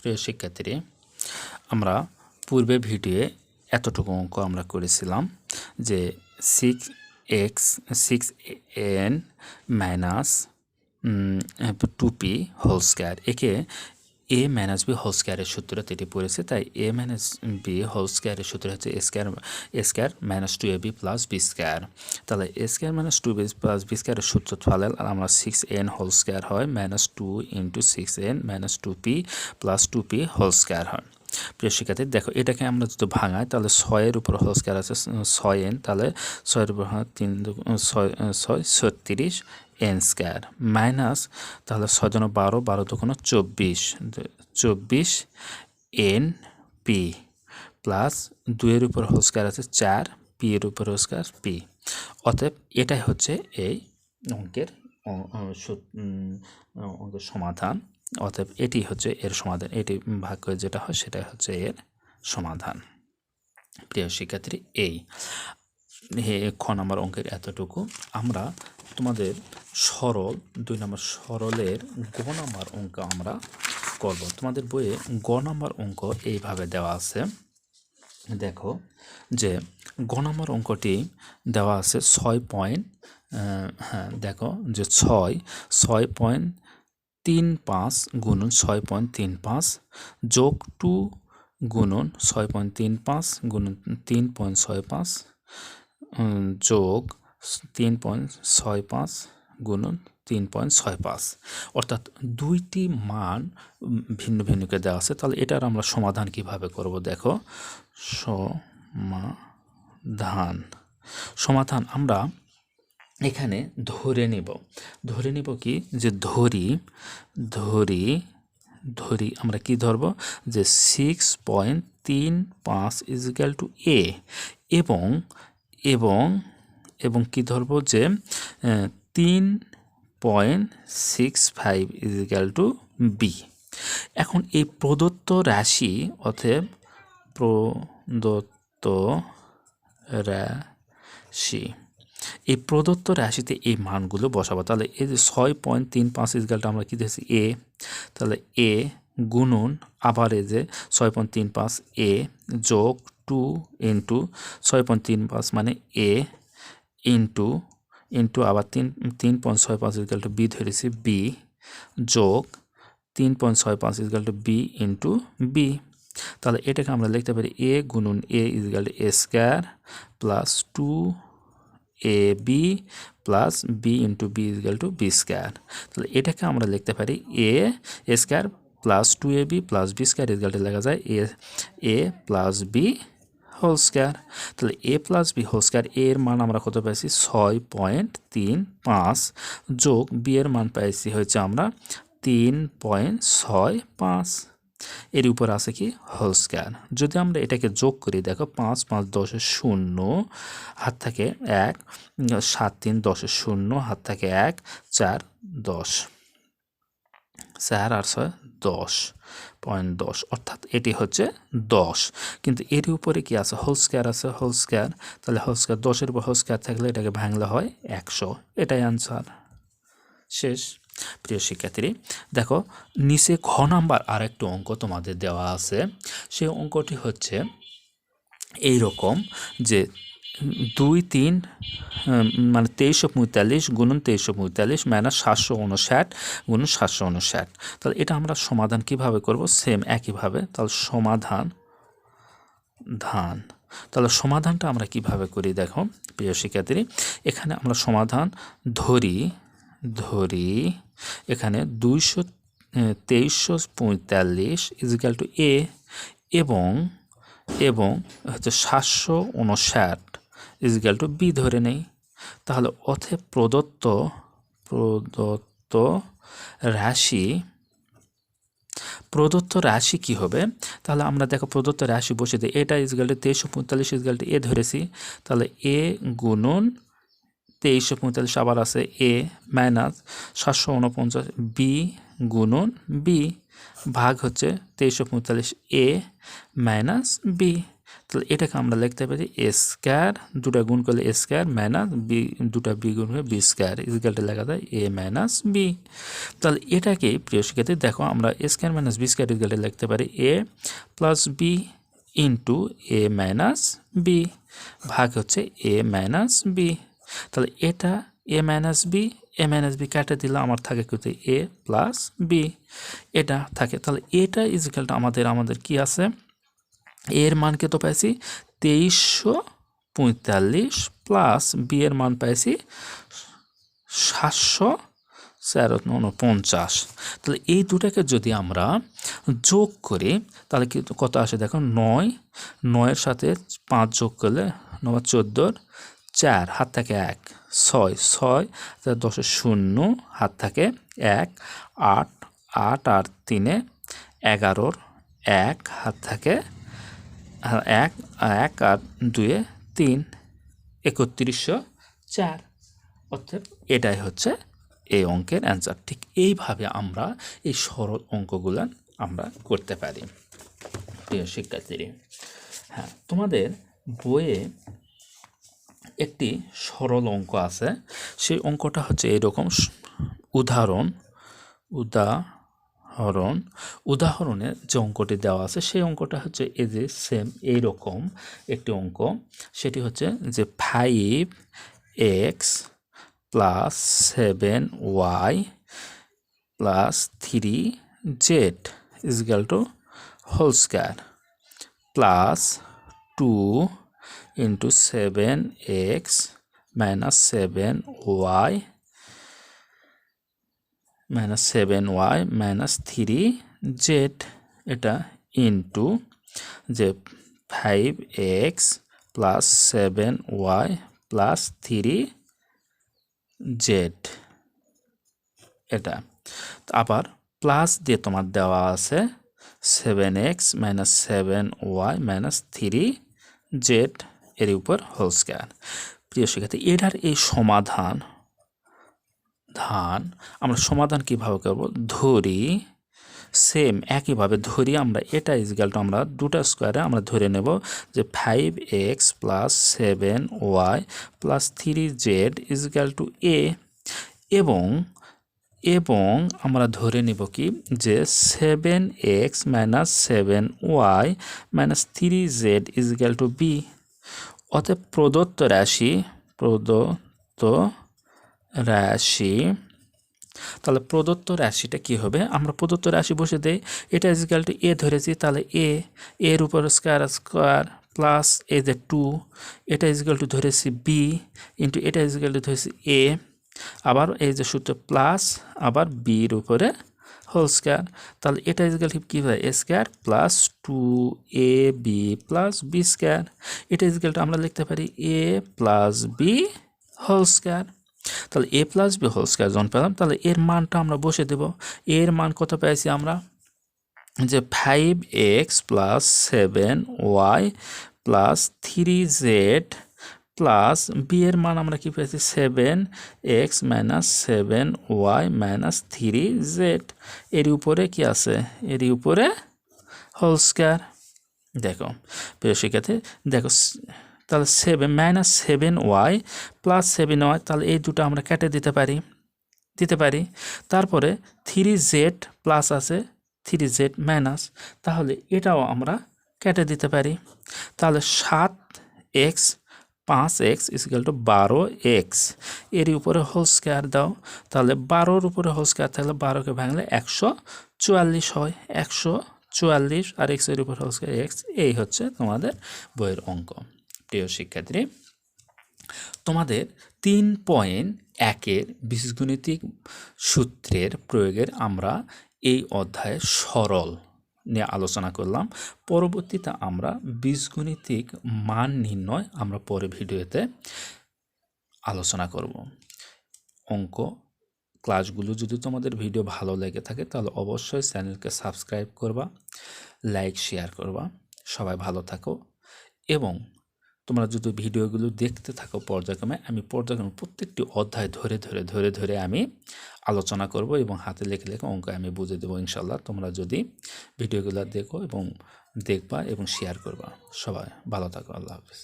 প্রিয় শিক্ষার্থী, আমরা পূর্বে ভিডিওয়ে এতটুকু অঙ্ক আমরা করেছিলাম যে 6n minus 2p whole square, একে a মাইনাস b হোল স্কয়ারের সূত্র এটি পড়েছে। তাই a মাইনাস b হোল স্কয়ারের সূত্র হচ্ছে a square minus 2ab plus b square. তাহলে a square minus 2b plus b স্কয়ারের সূত্র ফেলে আমরা 6n হোল স্কয়ার হয় minus 2 into 6n minus 2p plus 2p whole square হয়। প্রিয় শিক্ষার্থী, দেখো এটাকে আমরা যদি ভাঙাই তাহলে 6-এর উপর হোল স্কয়ার আছে 6n, তাহলে 6-এর উপর 36 n স্কয়ার মাইনাস, তাহলে 6 × 12 12 × 24 n p প্লাস 2-এর উপর হোল স্কয়ার আছে 4 p এর উপর হোল স্কয়ার p। অতএব এটাই হচ্ছে এই অঙ্কের সমাধান। অতএব এটি হচ্ছে এর সমাধান, এটি ভাগ করে যেটা হয় সেটাই হচ্ছে এর সমাধান। প্রিয় শিক্ষার্থী, এই খ নম্বর অঙ্কের এতটুকু। আমরা তোমাদের সরল 2 নম্বর সরলের গ নম্বর অঙ্ক আমরা করব। তোমাদের বইয়ে গ নম্বর অঙ্ক এইভাবে দেওয়া আছে। দেখো যে গ নম্বর অঙ্কটি দেওয়া আছে 6 দেখো যে 6.35 গুণন 6.35 যোগ 2 গুণন 6.35 গুণন 3.65 যোগ 3.65 গুণন 3.65, অর্থাৎ দুইটি মান ভিন্ন ভিন্নকে দেওয়া আছে। তাহলে এটার আমরা সমাধান কিভাবে করব? দেখো সমাধান আমরা এখানে ধরে নিব কি যে ধরি আমরা কি ধরব যে 6.35 ইজিক্যাল টু a এবং কি ধরব যে 3.65 ইজিক্যাল টু b। এখন এই প্রদত্ত রাশি অতএব এই প্রদত্ত রাশিতে এই মানগুলো বসাবো। তাহলে এই যে 6.35 ইজিক্যালটা আমরা কি দিয়েছি a, তাহলে a গুণন আবার এই যে 6.35 a যোগ 2 ইন্টু 6.35 মানে a ইন্টু আবার 3.65 ইজিক্যাল টু b ধরেছি b যোগ 3.65 equal to b into b। তাহলে এটাকে আমরা লিখতে পারি a গুণন a equal to a square plus 2ab plus b into b equal to b square. তাহলে এটাকে আমরা লিখতে পারি a square plus 2ab plus b square equal to লেখা যায় a plus b whole square. তাহলে a plus b whole square, এর মান আমরা কত পাইছি 6.35 যোগ b এর মান পাইছি হচ্ছে আমরা 3.65, এর উপর আছে কি হোল স্কয়ার। যদি আমরা এটাকে যোগ করি, দেখো 5 5 10 0 হাত থাকে 1, 7 3 10 0 হাত থাকে 1, 4 10 4 আর 6 10.10, অর্থাৎ এটি হচ্ছে 10। কিন্তু এর উপরে কি আছে হোল স্কয়ার আছে, হোল স্কয়ার। তাহলে হোল স্কয়ার 10-এর উপর হোল স্কয়ার থাকলে এটাকে ভাঙলে হয় 100, এটাই আনসার। শেষ। প্রিয় শিক্ষার্থী, দেখো নিচে ঘ নাম্বার আরেকটি অঙ্ক তোমাদের দেওয়া আছে। সেই অঙ্কটি হচ্ছে এই রকম যে 2 3 মানে 2345 গুণন 2345 মাইনাস 759 গুণন 759। তাহলে এটা আমরা সমাধান কিভাবে করব? সেম একইভাবে। তাহলে তাহলে সমাধানটা আমরা কিভাবে করি? দেখো প্রিয় শিক্ষার্থী, এখানে আমরা সমাধান ধরি এখানে 2345 ইজিক্যাল টু a এবং হচ্ছে 759 ইজিক্যাল টু b ধরে নেই। তাহলে অতএব প্রদত্ত রাশি কি হবে? তাহলে আমরা দেখো প্রদত্ত রাশি বসে দিই। এটা equal to 2345 equal to a ধরেছি, তাহলে a গুণন 2345 আবার আছে a মাইনাস 749 b গুণন b ভাগ হচ্ছে 2345 a মাইনাস b। তাহলে এটাকে আমরা লিখতে পারি a স্কয়ার, দুটা গুণ করলে a স্কয়ার মাইনাস b, দুটা b গুণ করে b স্কয়ার ইকুয়াল টু লেখা যায় a মাইনাস b। তাহলে এটাকে প্রিয় শিক্ষার্থী দেখো আমরা a square minus b square equal to লিখতে পারি a plus b into a minus b ভাগ হচ্ছে a মাইনাস b। তাহলে এটা a মাইনাস b কাটে দিলে আমার থাকে কিন্তু a প্লাস b এটা থাকে। তাহলে এটা ইকুয়াল টু আমাদের কি আছে, এর মান কত পাইছি 2345 প্লাস বি এর মান পাইছি 749। তাহলে এই দুটাকে যদি আমরা যোগ করি তাহলে কি কত আসে দেখো, 9 এর সাথে 5 যোগ করলে 9 14, 4 হাত থাকে 1, 6 10 0 হাত থাকে 1, 8 আর 3 11, 1 হাত থাকে 1 আর 2 3, 3104। অর্থাৎ এটাই হচ্ছে এই অঙ্কের অ্যান্সার। ঠিক এইভাবে আমরা এই সরল অঙ্কগুলো আমরা করতে পারি প্রিয় শিক্ষার্থীরা। হ্যাঁ, তোমাদের বইয়ে একটি সরল অঙ্ক আছে, সেই অঙ্কটা হচ্ছে এরকম। উদাহরণে যে অঙ্কটি দেওয়া আছে সেই অঙ্কটা হচ্ছে এই যে সেম এইরকম একটি অঙ্ক। সেটি হচ্ছে যে 5x plus 7y plus 3z equal to whole square plus 2 into 7x minus 7y minus 3z এটা ইন্টু যে 5x plus 7y plus 3z এটা। আবার প্লাস দিয়ে তোমার দেওয়া আছে 7x minus 7y minus 3z এর উপর হোল স্কয়ার। প্রিয় শিক্ষার্থী, এটার এই আমরা সমাধান কিভাবে করব, ধরি সেম একইভাবে ধরি আমরা এটা ইকুয়াল টু আমরা দুটা স্কয়ারে আমরা ধরে নেব যে 5x plus 7y plus 3z equal two a এবং আমরা ধরে নেব কি যে 7x minus 7y minus 3z equal two b। অতএব প্রদত্ত রাশি তাহলে প্রদত্ত রাশিটা কি হবে, আমরা প্রদত্ত রাশি বসে দেই। এটা ইকুয়াল টু a ধরেছি, তাহলে এর উপর স্কয়ার প্লাস এই যে 2, এটা ইকুয়াল টু ধরেছি b ইন্টু এটা ইকুয়াল টু ধরেছি a, আবার এই যে সূত্র প্লাস আবার b এর উপরে হোল স্কয়ার। তাহলে এটা ইকুয়াল টু কি হয়, a square plus 2ab plus b square. এটা ইকুয়াল টু আমরা লিখতে পারি a plus b whole square. তাহলে a plus b whole square যখন পেলাম, তাহলে এর মানটা আমরা বসে দেব। এর মান কত পেয়েছি আমরা, যে 5x plus 7y plus 3z plus b এর মান আমরা কি পেয়েছি 7x minus 7y minus 3z এর উপরে কি আছে, এর উপরে হোল স্কয়ার। দেখো প্রিয় শিক্ষার্থী, দেখো তাহলে 7 মাইনাস 7y প্লাস 7y, তাহলে এই দুটো আমরা কেটে দিতে পারি। তারপরে 3z প্লাস আছে 3z মাইনাস, তাহলে এটাও আমরা কেটে দিতে পারি। তাহলে 7x 5x equal to 12x এর উপরে হোল স্কয়ার দাও। তাহলে 12-র উপরে হোল স্কয়ার তাহলে 12কে ভাঙলে 144 হয়, 144 আর x এর উপর হোল স্কয়ার x। এই হচ্ছে তোমাদের বইয়ের অঙ্ক। প্রিয় শিক্ষার্থী, তোমাদের 3.1-এর বীজগণিতিক সূত্রের প্রয়োগের আমরা এই অধ্যায়ে সরল নিয়ে আলোচনা করলাম। পরবর্তীতে আমরা বীজগণিতিক মান নির্ণয় আমরা পরে ভিডিওতে আলোচনা করব। অঙ্ক ক্লাসগুলো যদি তোমাদের ভিডিও ভালো লেগে থাকে তাহলে অবশ্যই চ্যানেলকে সাবস্ক্রাইব করবা, লাইক শেয়ার করবা। সবাই ভালো থাকো এবং তোমরা যদি ভিডিওগুলো দেখতে থাকো পর্যায়ক্রমে, আমি পর্যায়ক্রমে প্রত্যেকটি অধ্যায় ধরে আমি আলোচনা করব এবং হাতে লেখে অঙ্ক আমি বুঝে দেবো ইনশাল্লাহ। তোমরা যদি ভিডিওগুলো দেখো এবং দেখবা এবং শেয়ার করবা। সবাই ভালো থাকো, আল্লাহ হাফিজ।